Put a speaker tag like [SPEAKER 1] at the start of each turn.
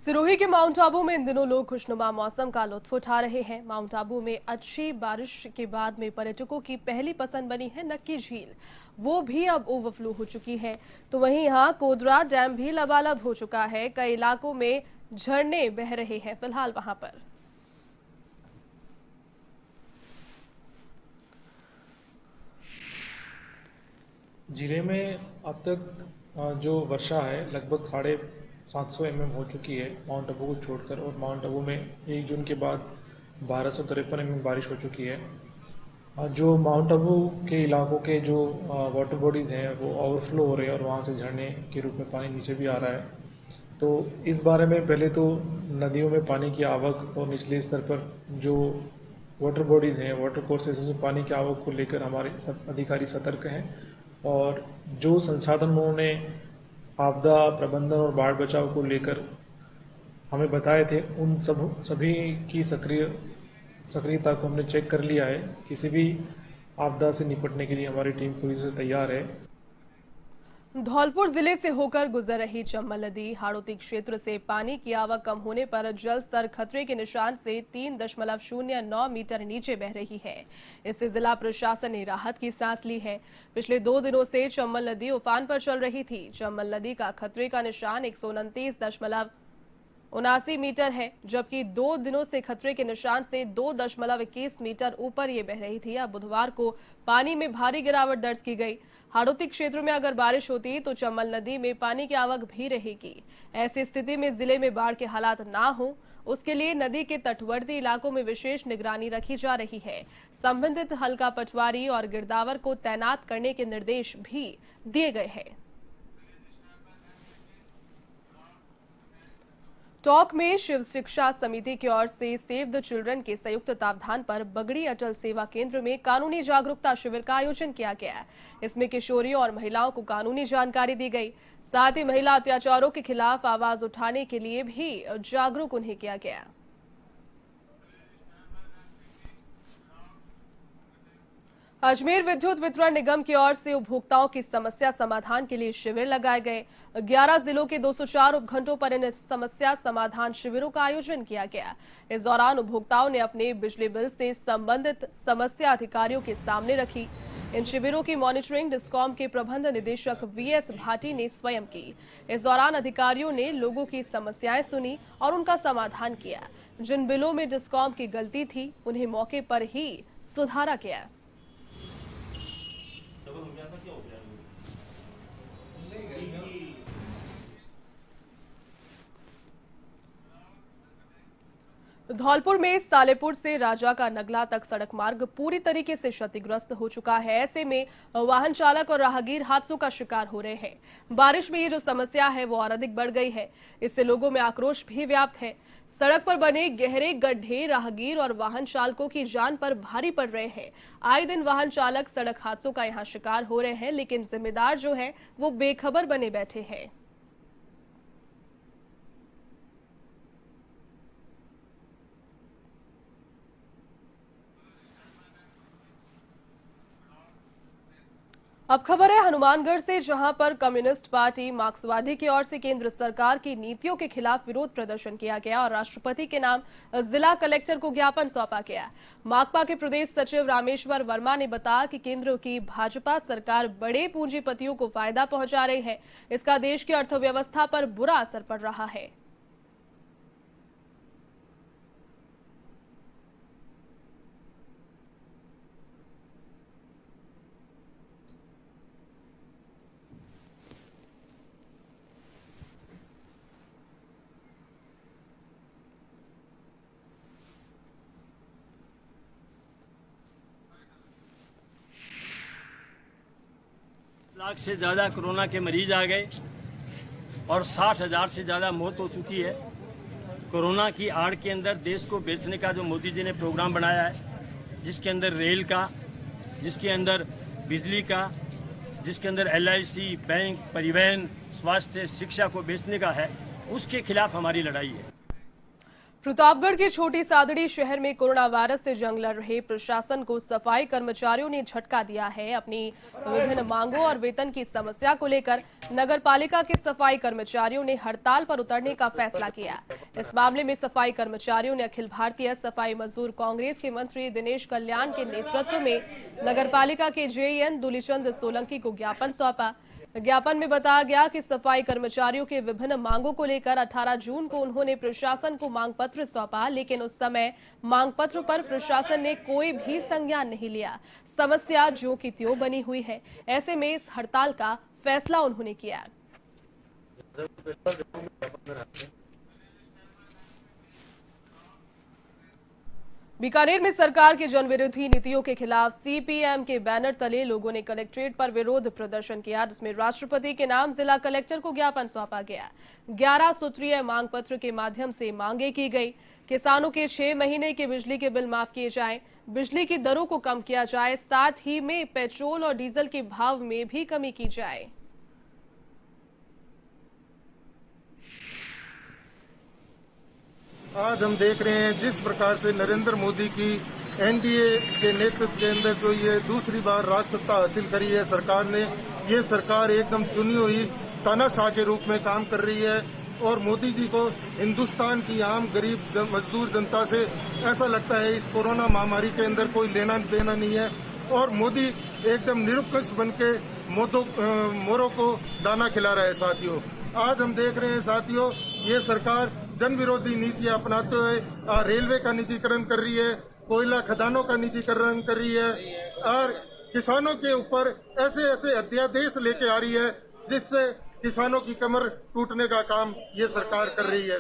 [SPEAKER 1] सिरोही के माउंट आबू में इन दिनों लोग खुशनुमा मौसम का लुत्फ उठा रहे हैं। माउंट आबू में अच्छी बारिश के बाद में पर्यटकों की पहली पसंद बनी है नक्की झील। वो भी अब ओवरफ्लो हो चुकी है। तो वहीं यहाँ कोदरा डैम भी लबालब हो चुका है। कई इलाकों में झरने बह रहे हैं फिलहाल वहां पर।
[SPEAKER 2] जिले में अब तक जो वर्षा है लगभग 750 mm हो चुकी है माउंट आबू को छोड़कर, और माउंट आबू में 1 जून के बाद 1253 mm बारिश हो चुकी है। जो माउंट आबू के इलाकों के जो वाटर बॉडीज़ हैं वो ओवरफ्लो हो रहे हैं और वहाँ से झरने के रूप में पानी नीचे भी आ रहा है। तो इस बारे में पहले तो नदियों में पानी की आवक और निचले स्तर पर जो वाटर बॉडीज़ हैं, वाटर कोर्सेज में पानी की आवक को लेकर हमारे सब अधिकारी सतर्क हैं, और जो संसाधन उन्होंने आपदा प्रबंधन और बाढ़ बचाव को लेकर हमें बताए थे उन सभी की सक्रियता को हमने चेक कर लिया है। किसी भी आपदा से निपटने के लिए हमारी टीम पूरी तरह से तैयार है।
[SPEAKER 1] धौलपुर जिले से होकर गुजर रही चंबल नदी हाड़ौती क्षेत्र से पानी की आवक कम होने पर जल स्तर खतरे के निशान से 3.09 मीटर नीचे बह रही है। इससे जिला प्रशासन ने राहत की सांस ली है। पिछले 2 दिनों से चंबल नदी उफान पर चल रही थी। चंबल नदी का खतरे का निशान 129.79 मीटर है, जबकि 2 दिनों से खतरे के निशान से 2.21 मीटर ऊपर ये बह रही थी। अब बुधवार को पानी में भारी गिरावट दर्ज की गई। हाड़ौती क्षेत्र में अगर बारिश होती तो चंबल नदी में पानी की आवक भी रहेगी। ऐसी स्थिति में जिले में बाढ़ के हालात ना हो, उसके लिए नदी के तटवर्ती इलाकों में विशेष निगरानी रखी जा रही है। संबंधित हल्का पटवारी और गिरदावर को तैनात करने के निर्देश भी दिए गए हैं। टॉक में शिव शिक्षा समिति की ओर से सेव द चिल्ड्रन के संयुक्त तत्वावधान पर बगड़ी अटल सेवा केंद्र में कानूनी जागरूकता शिविर का आयोजन किया गया। इसमें किशोरियों और महिलाओं को कानूनी जानकारी दी गई। साथ ही महिला अत्याचारों के खिलाफ आवाज उठाने के लिए भी जागरूक उन्हें किया गया। अजमेर विद्युत वितरण निगम की ओर से उपभोक्ताओं की समस्या समाधान के लिए शिविर लगाए गए। 11 जिलों के 204 उपखंडों पर इन समस्या समाधान शिविरों का आयोजन किया गया। इस दौरान उपभोक्ताओं ने अपने बिजली बिल से संबंधित समस्या अधिकारियों के सामने रखी। इन शिविरों की मॉनिटरिंग डिस्कॉम के प्रबंध निदेशक वीएस भाटी ने स्वयं की। इस दौरान अधिकारियों ने लोगों की समस्याएं सुनी और उनका समाधान किया। जिन बिलों में डिस्कॉम की गलती थी उन्हें मौके पर ही सुधारा गया। धौलपुर में सालेपुर से राजा का नगला तक सड़क मार्ग पूरी तरीके से क्षतिग्रस्त हो चुका है। ऐसे में वाहन चालक और राहगीर हादसों का शिकार हो रहे हैं। बारिश में ये जो समस्या है वो और अधिक बढ़ गई है। इससे लोगों में आक्रोश भी व्याप्त है। सड़क पर बने गहरे गड्ढे राहगीर और वाहन चालकों की जान पर भारी पड़ रहे हैं। आए दिन वाहन चालक सड़क हादसों का यहाँ शिकार हो रहे हैं, लेकिन जिम्मेदार जो है वो बेखबर बने बैठे हैं। अब खबर है हनुमानगढ़ से, जहां पर कम्युनिस्ट पार्टी मार्क्सवादी की ओर से केंद्र सरकार की नीतियों के खिलाफ विरोध प्रदर्शन किया गया और राष्ट्रपति के नाम जिला कलेक्टर को ज्ञापन सौंपा गया। माकपा के प्रदेश सचिव रामेश्वर वर्मा ने बताया कि केंद्र की भाजपा सरकार बड़े पूंजीपतियों को फायदा पहुंचा रही है। इसका देश की अर्थव्यवस्था पर बुरा असर पड़ रहा है।
[SPEAKER 3] लाख से ज़्यादा कोरोना के मरीज आ गए और 60,000 से ज़्यादा मौत हो चुकी है। कोरोना की आड़ के अंदर देश को बेचने का जो मोदी जी ने प्रोग्राम बनाया है, जिसके अंदर रेल का, जिसके अंदर बिजली का, जिसके अंदर LIC, बैंक, परिवहन, स्वास्थ्य, शिक्षा को बेचने का है, उसके खिलाफ हमारी लड़ाई है।
[SPEAKER 1] प्रतापगढ़ के छोटी सादड़ी शहर में कोरोना वायरस से जंग लड़ रहे प्रशासन को सफाई कर्मचारियों ने झटका दिया है। अपनी विभिन्न मांगों और वेतन की समस्या को लेकर नगर पालिका के सफाई कर्मचारियों ने हड़ताल पर उतरने का फैसला किया। इस मामले में सफाई कर्मचारियों ने अखिल भारतीय सफाई मजदूर कांग्रेस के मंत्री दिनेश कल्याण के नेतृत्व में नगरपालिका के जेईएन दुलीचंद सोलंकी को ज्ञापन सौंपा। ज्ञापन में बताया गया कि सफाई कर्मचारियों के विभिन्न मांगों को लेकर 18 जून को उन्होंने प्रशासन को मांग पत्र सौंपा, लेकिन उस समय मांग पत्र पर प्रशासन ने कोई भी संज्ञान नहीं लिया। समस्या ज्यों की त्यों बनी हुई है। ऐसे में इस हड़ताल का फैसला उन्होंने किया। बीकानेर में सरकार की जनविरोधी नीतियों के खिलाफ सीपीएम के बैनर तले लोगों ने कलेक्ट्रेट पर विरोध प्रदर्शन किया, जिसमें राष्ट्रपति के नाम जिला कलेक्टर को ज्ञापन सौंपा गया। 11 सूत्रीय मांग पत्र के माध्यम से मांगे की गई। किसानों के 6 महीने के बिजली के बिल माफ किए जाएं, बिजली की दरों को कम किया जाए, साथ ही में पेट्रोल और डीजल के भाव में भी कमी की जाए।
[SPEAKER 4] आज हम देख रहे हैं जिस प्रकार से नरेंद्र मोदी की एनडीए के नेतृत्व के अंदर जो ये दूसरी बार राज सत्ता हासिल करी है सरकार ने, ये सरकार एकदम चुनी हुई तानाशाह के रूप में काम कर रही है। और मोदी जी को हिंदुस्तान की आम गरीब मजदूर जनता से ऐसा लगता है इस कोरोना महामारी के अंदर कोई लेना देना नहीं है। और मोदी एकदम निरुपस बन के मोरों को दाना खिला रहा है। साथियों, आज हम देख रहे हैं साथियों, ये सरकार जन विरोधी नीतियां अपनाते हुए रेलवे का निजीकरण कर रही है, कोयला खदानों का निजीकरण कर रही है और किसानों के ऊपर ऐसे ऐसे अध्यादेश लेके आ रही है जिससे किसानों की कमर टूटने का काम ये सरकार कर रही है।